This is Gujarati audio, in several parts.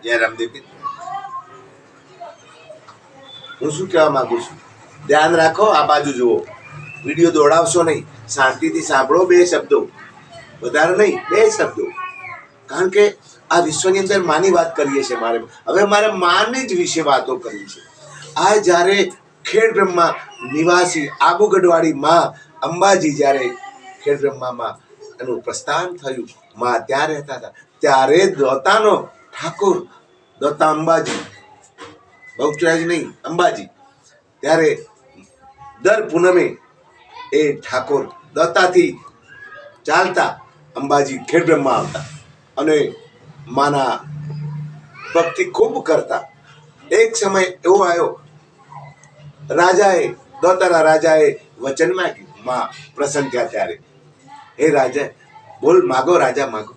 જય રામદેવ. હું શું કહેવા માંગુ છું, ધ્યાન રાખો, આ બાજુ જુઓ, વિડીયો દોડાવશો નહીં, શાંતિથી સાંભળો, 2 શબ્દો, વધારે નહીં, 2 શબ્દો. કારણ કે આ વિશ્વની અંદર માની વાત કરીએ છીએ. હવે મારે માની જ વિશે વાતો કરવી છે. આ જ્યારે ખેડ બ્રહ્મા નિવાસી આબુગઢવાળી માં અંબાજી જ્યારે ખેડ બ્રહ્મામાં એનું પ્રસ્થાન થયું, માં ત્યાં રહેતા હતા, ત્યારે દોતાનો ઠાકોર, દોતા અંબાજી, બહુચરાજ નહીં, અંબાજી, ત્યારે દર પૂનમે એ ઠાકોર દત્તાથી ચાલતા અંબાજી ખેડ બ્રહ્મા આવતા અને માના ભક્તિ ખૂબ કરતા. એક સમય એવો આવ્યો, દોતાના રાજાએ વચન માંગ્યું. માં પ્રસન્ન થયા ત્યારે, હે રાજા, બોલ, માગો રાજા, માગો.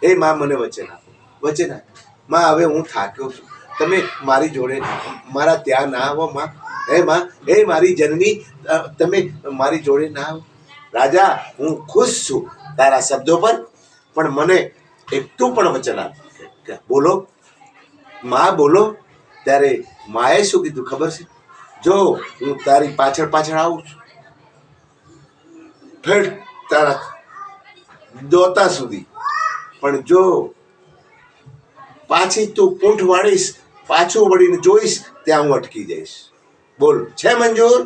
હે માં, મને વચન આપો, વચન આપો. માં, હવે હું થાક્યો છું, તમે મારી જોડે મારા ત્યાં ના આવો માં. હે માં, હે મારી જનની, તમે મારી જોડે ના આવો. રાજા, હું ખુશ છું તારા શબ્દો પર, પણ મને એકટું પણ વચન આપ. બોલો માં, બોલો. ત્યારે માએ શું કીધું ખબર છે? જો હું તારી પાછળ પાછળ આવું છું, ફેર તારા દોતા સુધી, પણ જો પાછી તું પૂંઠ વાળીશ, પાછું વળીને જોઈશ, ત્યાં હું અટકી જઈશ. બોલ, છે મંજૂર?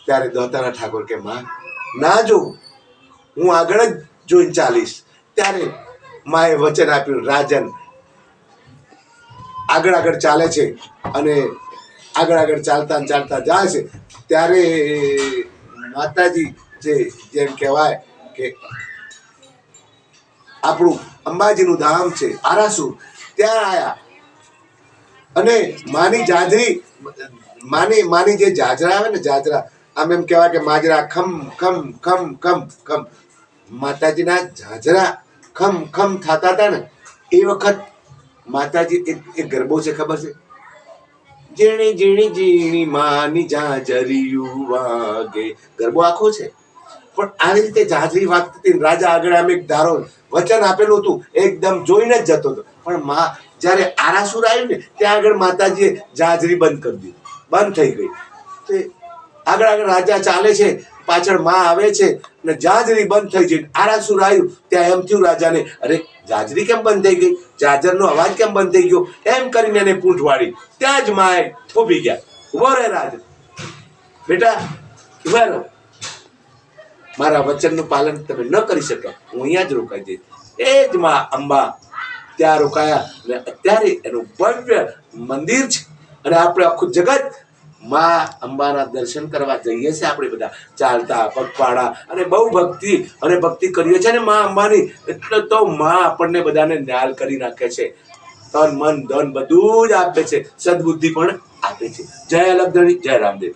ત્યારે દોતાના ઠાકોર કે માં, ના જો, હું આગળ જ જોઈને ચાલીશ. ત્યારે માએ વચન આપ્યું. રાજન આગળ આગળ ચાલે છે અને આગળ આગળ ચાલતા ચાલતા જાય છે. ત્યારે માતાજી, જેમ કહેવાય કે આપણું અંબાજીનું ધામ છે આરાસુર, ત્યાં આયા અને માની જાજરી, માની જે જાજરા આવે ને, જાજરા, આમ એમ કહેવાય કે માજરા ખમ ખમ ખમ ખમ ખમ, માતાજીના જાજરા ખમ ખમ થતા હતા ને એ વખત માતાજી એક ગરબો છે, ખબર છે? ઝીણી ઝીણી ઝીણી માની જાજરિયું વાગે, ગરબો આખો છે. પણ આવી રીતે જાજરી વાગતી, રાજા આગળ આમ એક ધારો વચન આપેલું હતું, એકદમ જોઈને જ જતો હતો. પણ માં જ્યારે આરાસુર આવ્યું ને, ત્યાં આગળ માતાજીએ જાજરી બંધ કરી દીધી, બંધ થઈ ગઈ. તે આગળ આગળ રાજા ચાલે છે, પાછળ માં આવે છે ને જાજરી બંધ થઈ ગઈ. આરાસુર આવ્યું, ત્યાં એમ થયું રાજાને, અરે જાજરી કેમ બંધ થઈ ગઈ, જાજરનો અવાજ કેમ બંધ થઈ ગયો? એમ કરીને એને પૂંઠ વાળી. ત્યાં જ માએ થોભી ગયા, ઉભો રહે રાજ, બેટા ઉભા રહો, મારા વચનનું પાલન તમે ન કરી શકો, હું અહીંયા જ રોકાઈ જઈશ. એ જ માં અંબા ત્યાં રોકાયા અને અત્યારે એનું ભવ્ય મંદિર છે. અને આપણે આખું જગત માં અંબાના દર્શન કરવા જઈએ છીએ. આપણે બધા ચાલતા પગપાળા અને બહુ ભક્તિ કરીએ છીએ ને માં અંબાની. એટલે તો માં આપણને બધાને ન્યાલ કરી નાખે છે, તન મન ધન બધું જ આપે છે, સદબુદ્ધિ પણ આપે છે. જય અલગધણી, જય રામદેવ.